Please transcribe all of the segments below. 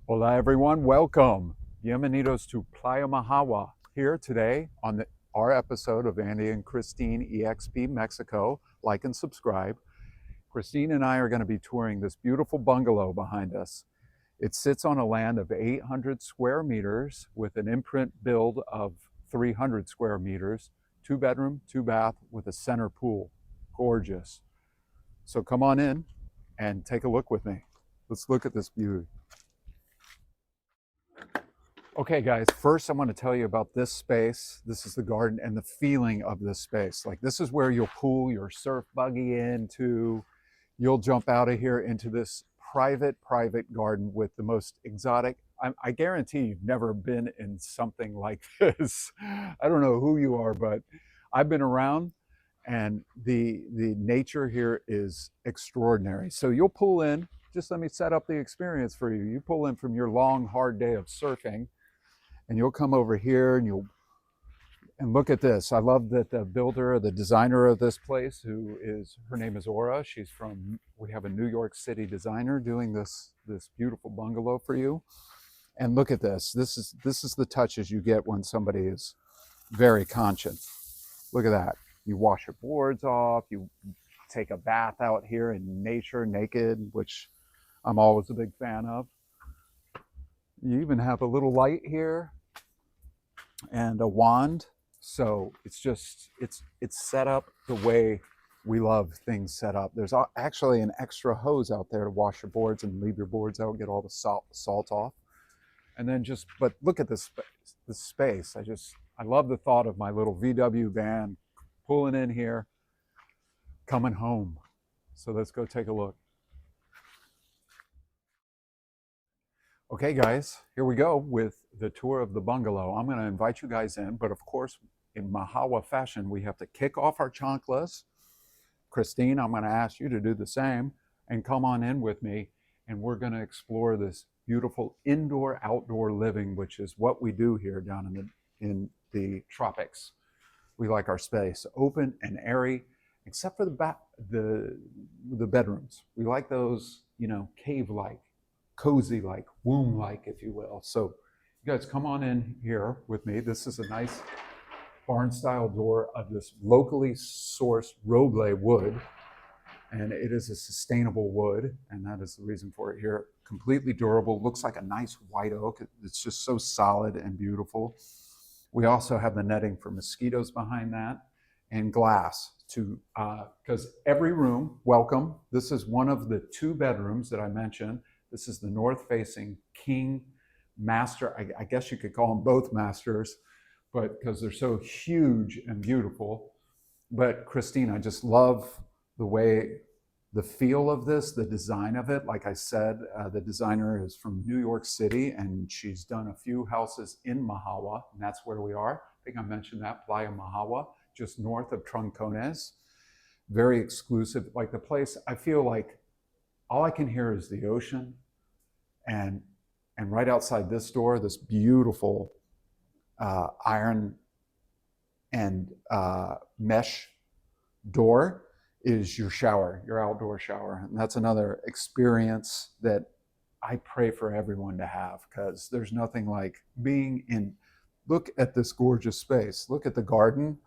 Hola everyone, welcome. Bienvenidos to Playa Majahua. Here today on our episode of Andy and Christine EXP Mexico. Like and subscribe. Christine and I are going to be touring this beautiful bungalow behind us. It sits on a land of 800 square meters with an imprint build of 300 square meters, 2 bedroom, 2 bath with a center pool. Gorgeous. So come on in and take a look with me. Let's look at this beauty. Okay, guys, first I want to tell you about this space. This is the garden and the feeling of this space. Like, this is where you'll pull your surf buggy into. You'll jump out of here into this private garden with the most exotic. I guarantee you've never been in something like this. I don't know who you are, but I've been around, and the nature here is extraordinary. So you'll pull in. Just let me set up the experience for you. You pull in from your long, hard day of surfing, and you'll come over here and look at this. I love that the builder, the designer of this place, her name is Aura. We have a New York City designer doing this beautiful bungalow for you. And look at this. This is the touches you get when somebody is very conscious. Look at that. You wash your boards off. You take a bath out here in nature, naked, which I'm always a big fan of. You even have a little light here and a wand. So it's set up the way we love things set up. There's actually an extra hose out there to wash your boards and leave your boards out, get all the salt off. And then but look at this space. I love the thought of my little VW van pulling in here, coming home. So let's go take a look. Okay, guys, here we go with the tour of the bungalow. I'm going to invite you guys in, but of course, in Majahua fashion, we have to kick off our chanclas. Christine, I'm going to ask you to do the same and come on in with me, and we're going to explore this beautiful indoor-outdoor living, which is what we do here down in the tropics. We like our space open and airy, except for the bedrooms. We like those, cave-like, cozy-like, womb-like, if you will. So you guys come on in here with me. This is a nice barn-style door of this locally sourced roble wood, and it is a sustainable wood, and that is the reason for it here. Completely durable, looks like a nice white oak. It's just so solid and beautiful. We also have the netting for mosquitoes behind that, and glass because every room, welcome. This is one of the 2 bedrooms that I mentioned. This is the north-facing king master. I guess you could call them both masters, but because they're so huge and beautiful. But Christine, I just love the feel of this, the design of it. Like I said, the designer is from New York City, and she's done a few houses in Majahua, and that's where we are. I think I mentioned that, Playa Majahua, just north of Troncones. Very exclusive. Like the place, I feel like all I can hear is the ocean, and right outside this door, this beautiful iron and mesh door is your shower, your outdoor shower. And that's another experience that I pray for everyone to have, because there's nothing like being in. Look at this gorgeous space. Look at the garden,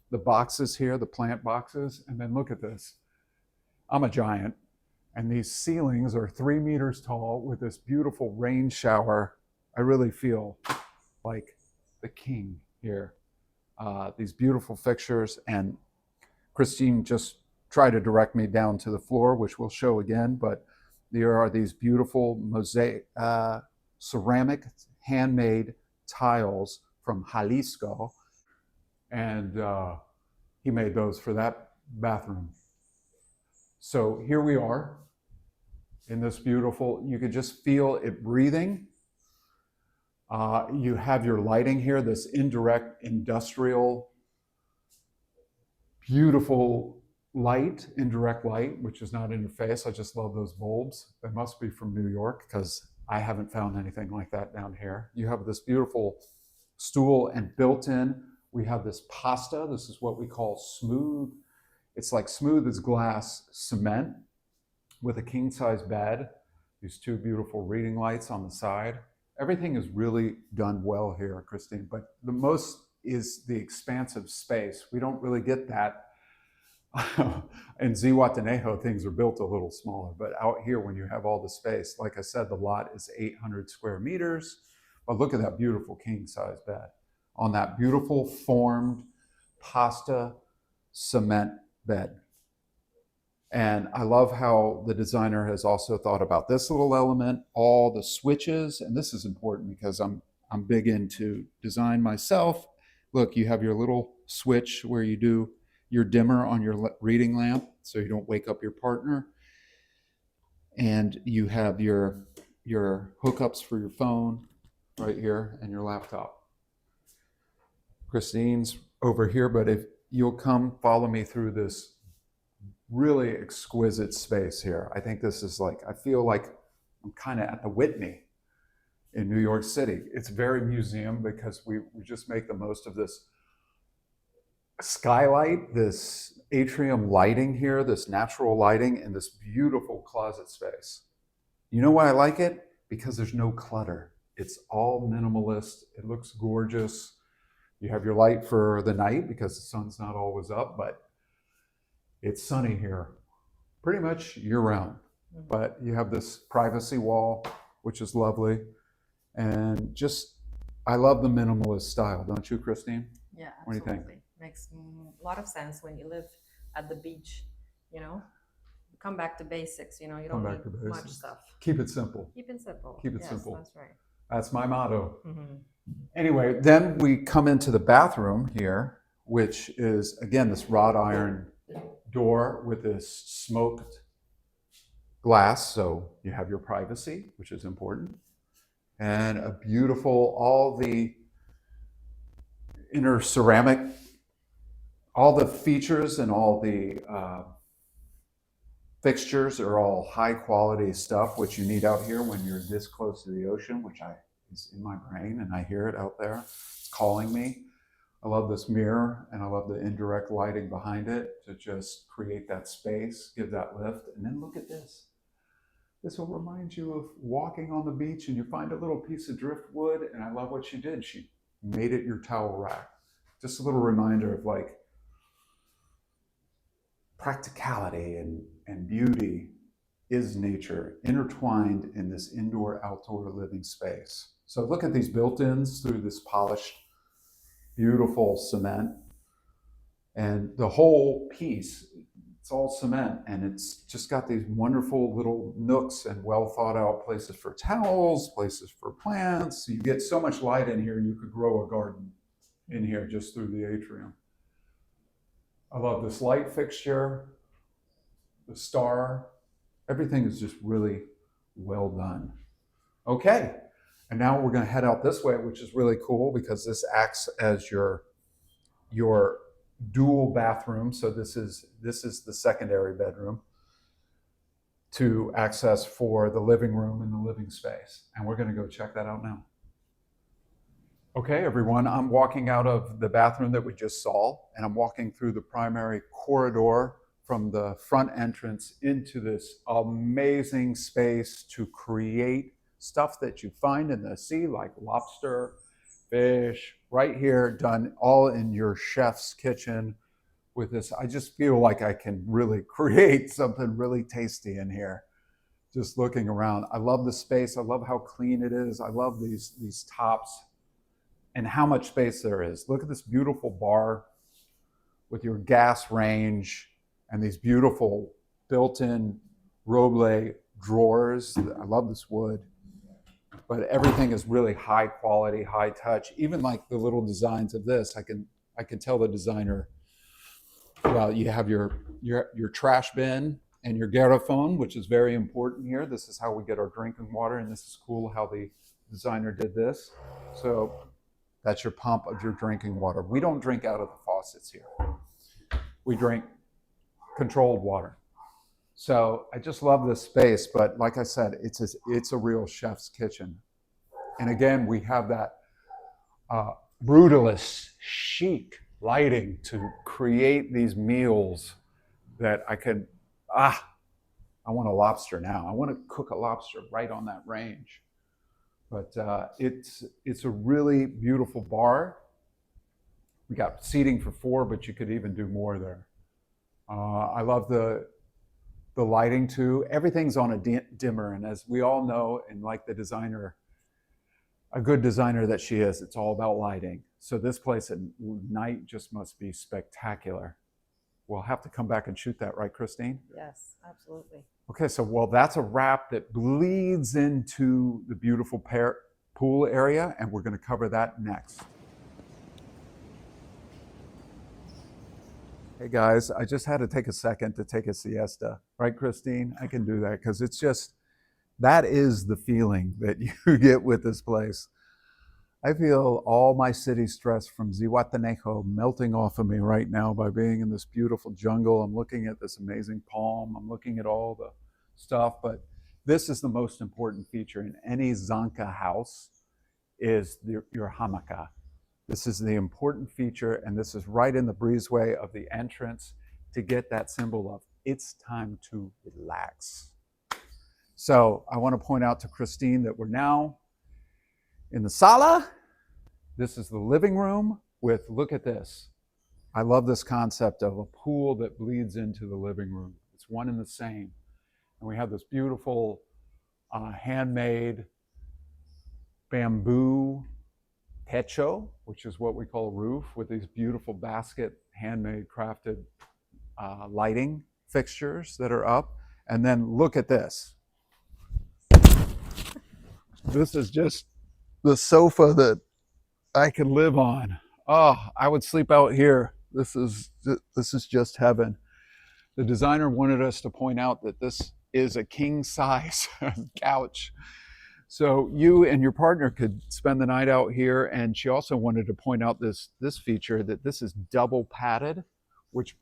the boxes here, the plant boxes, and then look at this. I'm a giant, and these ceilings are 3 meters tall with this beautiful rain shower. I really feel like the king here. These beautiful fixtures, and Christine just tried to direct me down to the floor, which we'll show again, but there are these beautiful mosaic, ceramic, handmade tiles from Jalisco, and he made those for that bathroom. So here we are in this beautiful, you could just feel it breathing. You have your lighting here, this indirect industrial, beautiful light, indirect light, which is not in your face. I just love those bulbs. They must be from New York, because I haven't found anything like that down here. You have this beautiful stool, and built in, we have this pasta. This is what we call smooth. It's like smooth as glass cement with a king size bed. These two beautiful reading lights on the side. Everything is really done well here, Christine, but the most is the expansive space. We don't really get that. In Zihuatanejo, things are built a little smaller, but out here, when you have all the space, like I said, the lot is 800 square meters. But look at that beautiful king size bed on that beautiful formed pasta cement bed. And I love how the designer has also thought about this little element, all the switches, and this is important because I'm big into design myself. Look, you have your little switch where you do your dimmer on your reading lamp so you don't wake up your partner. And you have your hookups for your phone right here and your laptop. Christine's over here, but if you'll come follow me through this really exquisite space here. I think this is like, I feel like I'm kind of at the Whitney in New York City. It's very museum because we just make the most of this skylight, this atrium lighting here, this natural lighting, and this beautiful closet space. You know why I like it? Because there's no clutter. It's all minimalist. It looks gorgeous. You have your light for the night because the sun's not always up, but it's sunny here pretty much year round. But you have this privacy wall, which is lovely. And just, I love the minimalist style, don't you, Christine? Yeah, absolutely. What do you think? Makes a lot of sense when you live at the beach, you know? Come back to basics, you know, you don't need much stuff. Keep it simple. Keep it simple. Keep it simple. That's right. That's my motto. Anyway, then we come into the bathroom here, which is, again, this wrought iron door with this smoked glass, so you have your privacy, which is important, and a beautiful, all the inner ceramic, all the features and all the fixtures are all high quality stuff, which you need out here when you're this close to the ocean, which is in my brain and I hear it out there. It's calling me. I love this mirror and I love the indirect lighting behind it to just create that space, give that lift. And then look at this. This will remind you of walking on the beach and you find a little piece of driftwood. And I love what she did. She made it your towel rack. Just a little reminder of like practicality and beauty is nature intertwined in this indoor-outdoor living space. So look at these built-ins through this polished, beautiful cement. And the whole piece, it's all cement, and it's just got these wonderful little nooks and well thought out places for towels, places for plants. You get so much light in here, you could grow a garden in here just through the atrium. I love this light fixture, the star. Everything is just really well done. Okay, and now we're going to head out this way, which is really cool because this acts as your dual bathroom. So this is the secondary bedroom to access for the living room and the living space. And we're going to go check that out now. Okay, everyone, I'm walking out of the bathroom that we just saw, and I'm walking through the primary corridor from the front entrance into this amazing space to create stuff that you find in the sea, like lobster, fish, right here, done all in your chef's kitchen with this. I just feel like I can really create something really tasty in here. Just looking around. I love the space. I love how clean it is. I love these tops and how much space there is. Look at this beautiful bar with your gas range and these beautiful built-in roble drawers. I love this wood, but everything is really high quality, high touch. Even like the little designs of this, I can tell the designer, well, you have your trash bin and your Guerrero phone, which is very important here. This is how we get our drinking water, and this is cool how the designer did this. So that's your pump of your drinking water. We don't drink out of the faucets here. We drink controlled water. So I just love this space, but like I said, it's a real chef's kitchen. And again, we have that brutalist-chic lighting to create these meals that I could, I want a lobster now. I want to cook a lobster right on that range. But it's a really beautiful bar. We got seating for 4, but you could even do more there. I love the lighting too. Everything's on a dimmer, and as we all know, and like the designer, a good designer that she is, it's all about lighting. So this place at night just must be spectacular. We'll have to come back and shoot that, right, Christine? Yes, absolutely. Okay, so well, that's a wrap that bleeds into the beautiful pool area, and we're going to cover that next. Hey guys, I just had to take a second to take a siesta, right, Christine? I can do that because it's just, that is the feeling that you get with this place. I feel all my city stress from Zihuatanejo melting off of me right now by being in this beautiful jungle. I'm looking at this amazing palm. I'm looking at all the stuff, but this is the most important feature in any Zanca house is your hamaca. This is the important feature, and this is right in the breezeway of the entrance to get that symbol of it's time to relax. So I want to point out to Christine that we're now in the sala. This is the living room with, look at this. I love this concept of a pool that bleeds into the living room. It's one and the same. And we have this beautiful handmade bamboo techo, which is what we call a roof, with these beautiful basket handmade crafted lighting fixtures that are up. And then look at this. This is just the sofa that I can live on. Oh, I would sleep out here. This is just heaven. The designer wanted us to point out that this is a king size couch. So you and your partner could spend the night out here. And she also wanted to point out this feature, that this is double padded, which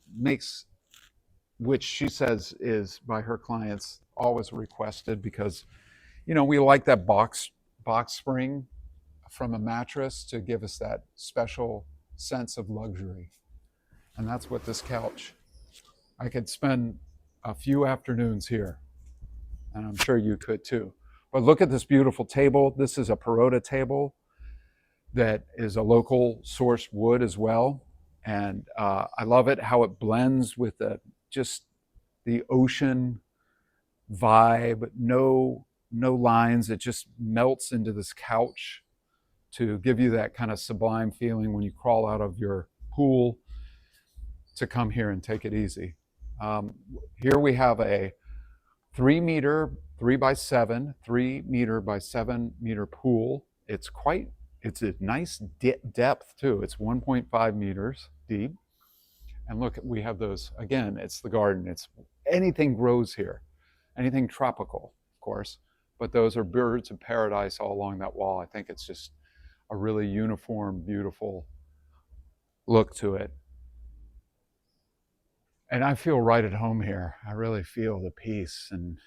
she says is by her clients always requested because, you know, we like that box spring from a mattress to give us that special sense of luxury. And that's what this couch, I could spend a few afternoons here, and I'm sure you could too. But look at this beautiful table. This is a Perota table that is a local sourced wood as well. And I love it, how it blends with just the ocean vibe, no lines. It just melts into this couch to give you that kind of sublime feeling when you crawl out of your pool to come here and take it easy. Here we have a 3 meter, 3 by 7, 3 meter by 7 meter pool. It's a nice depth too. It's 1.5 meters deep. And look, we have those, again, it's the garden. Anything grows here, anything tropical, of course, but those are birds of paradise all along that wall. I think it's just a really uniform, beautiful look to it. And I feel right at home here. I really feel the peace and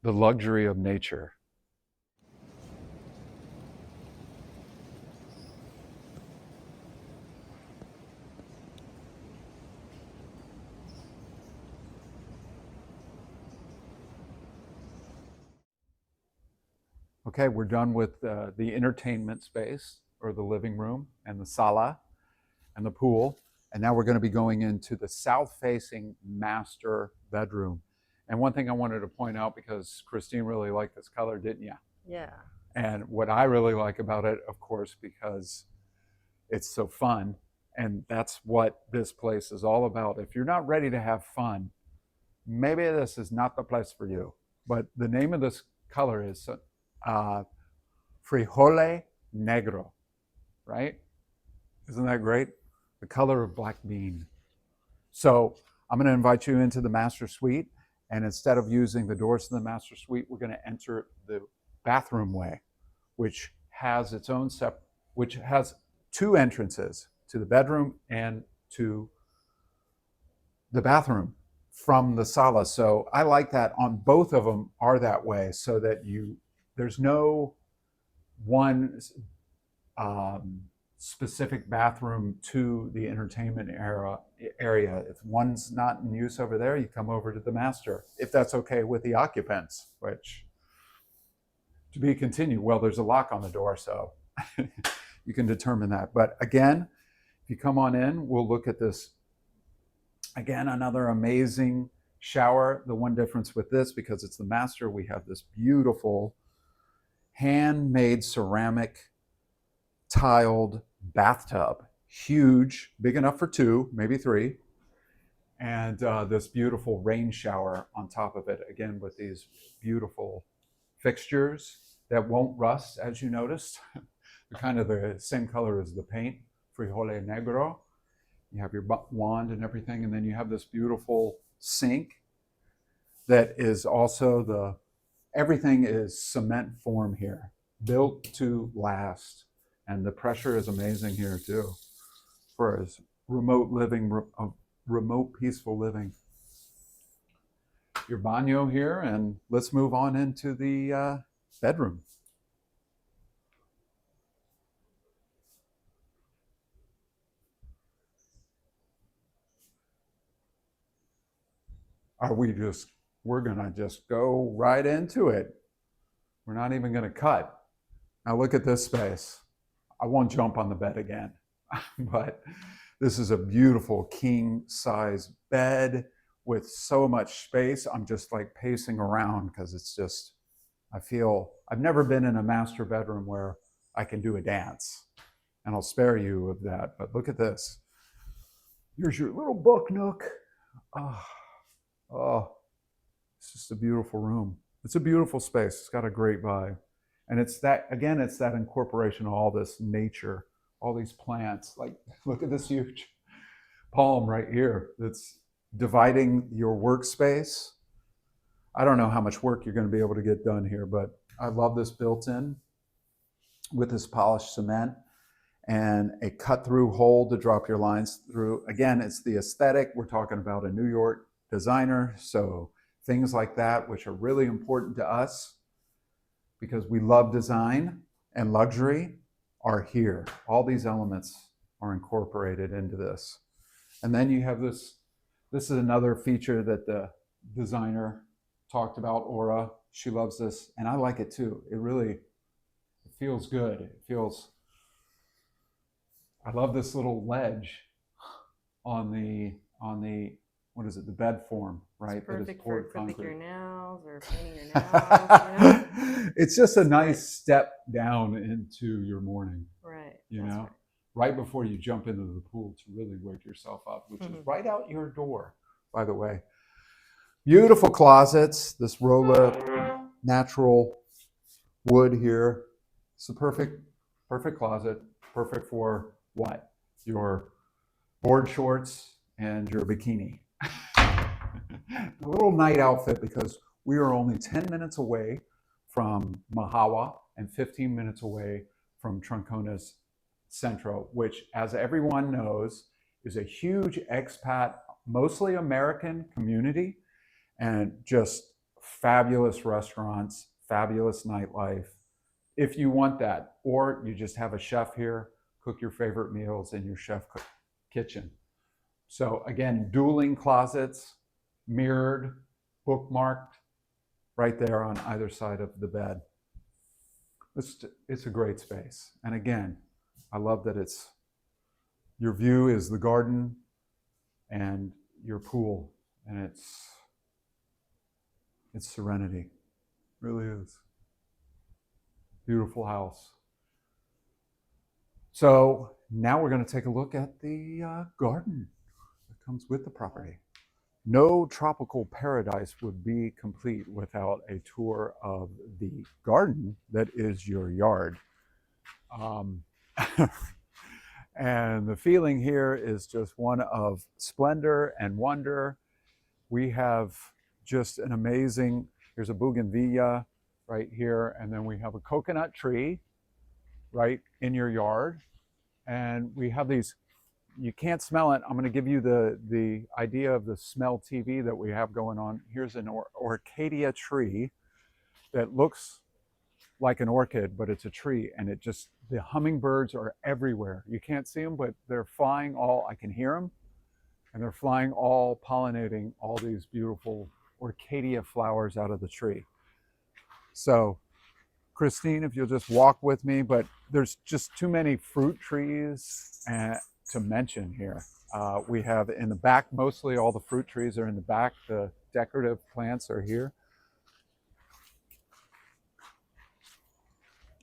the luxury of nature. Okay, we're done with the entertainment space, or the living room, and the sala, and the pool. And now we're going to be going into the south-facing master bedroom. And one thing I wanted to point out, because Christine really liked this color, didn't you? Yeah. And what I really like about it, of course, because it's so fun, and that's what this place is all about. If you're not ready to have fun, maybe this is not the place for you. But the name of this color is frijole negro, right? Isn't that great? The color of black bean. So I'm going to invite you into the master suite, and instead of using the doors to the master suite, we're going to enter the bathroom way, which has its own which has 2 entrances, to the bedroom and to the bathroom from the sala. So I like that on both of them are that way, so that there's no one specific bathroom to the entertainment area. If one's not in use over there, you come over to the master, if that's okay with the occupants, which to be continued. Well, there's a lock on the door, so you can determine that. But again, if you come on in, we'll look at this. Again, another amazing shower. The one difference with this, because it's the master, we have this beautiful handmade ceramic tiled bathtub. Huge, big enough for two, maybe three. And this beautiful rain shower on top of it, again, with these beautiful fixtures that won't rust, as you noticed. They're kind of the same color as the paint, frijole negro. You have your wand and everything, and then you have this beautiful sink that is also everything is cement form here, built to last. And the pressure is amazing here too, for as remote living, remote peaceful living. Your baño here, and let's move on into the bedroom. We're gonna just go right into it. We're not even gonna cut. Now look at this space. I won't jump on the bed again, but this is a beautiful king size bed with so much space. I'm just like pacing around because it's just, I've never been in a master bedroom where I can do a dance, and I'll spare you of that. But look at this. Here's your little book nook. Oh, it's just a beautiful room. It's a beautiful space. It's got a great vibe. And it's that incorporation of all this nature, all these plants. Like, look at this huge palm right here that's dividing your workspace. I don't know how much work you're going to be able to get done here, but I love this built-in with this polished cement and a cut-through hole to drop your lines through. Again, it's the aesthetic. We're talking about a New York designer, so things like that, which are really important to us because we love design and luxury, are here. All these elements are incorporated into this. And then you have this is another feature that the designer talked about, Aura. She loves this, and I like it too. It feels good. I love this little ledge on the what is it, the bed form, right? It's perfect that is poured for picking your concrete. nails or painting your nails. It's just a nice step down into your morning. Right. You know, right before you jump into the pool to really wake yourself up, which is right out your door, by the way. Beautiful closets. This roll-up natural wood here. It's a perfect closet. Perfect for what? Your board shorts and your bikini. A little night outfit, because we are only 10 minutes away from Majahua and 15 minutes away from Troncones Central, which, as everyone knows, is a huge expat, mostly American community, and just fabulous restaurants, fabulous nightlife, if you want that. Or you just have a chef here, cook your favorite meals in your chef kitchen. So again, dueling closets, mirrored, bookmarked, right there on either side of the bed. It's a great space. And again, I love that your view is the garden and your pool, and it's serenity. It really is. Beautiful house. So now we're going to take a look at the garden that comes with the property. No tropical paradise would be complete without a tour of the garden that is your yard. And the feeling here is just one of splendor and wonder. We have just an amazing, here's a bougainvillea right here, and then we have a coconut tree right in your yard. And we have these, you can't smell it. I'm going to give you the idea of the smell TV that we have going on. Here's an orchidia tree that looks like an orchid, but it's a tree, and it just, the hummingbirds are everywhere. You can't see them, but they're flying all, I can hear them, and they're flying all, pollinating all these beautiful orchidia flowers out of the tree. So Christine, if you'll just walk with me, but there's just too many fruit trees to mention here. We have in the back, mostly all the fruit trees are in the back. The decorative plants are here.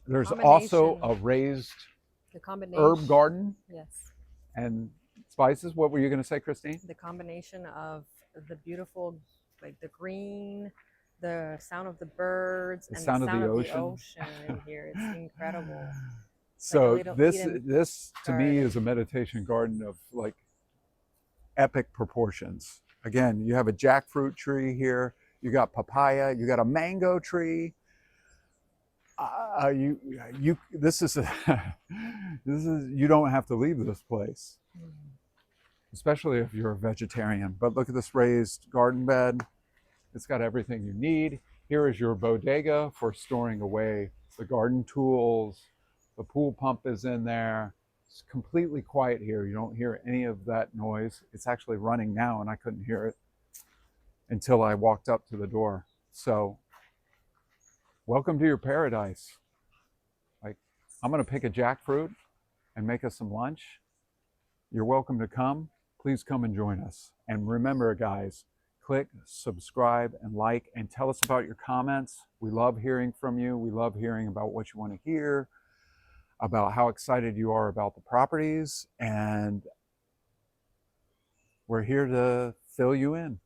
There's also a raised herb garden. Yes. And spices. What were you going to say, Christine? The combination of the beautiful, like the green, the sound of the birds, and the sound of the ocean in here. It's incredible. So like this to me is a meditation garden of like epic proportions. Again, you have a jackfruit tree here. You got papaya. You got a mango tree. This is you don't have to leave this place, especially if you're a vegetarian. But look at this raised garden bed. It's got everything you need. Here is your bodega for storing away the garden tools. The pool pump is in there. It's completely quiet here. You don't hear any of that noise. It's actually running now, and I couldn't hear it until I walked up to the door. So welcome to your paradise. Like, I'm gonna pick a jackfruit and make us some lunch. You're welcome to come. Please come and join us. And remember, guys, click subscribe and like, and tell us about your comments. We love hearing from you. We love hearing about what you want to hear, about how excited you are about the properties, and we're here to fill you in.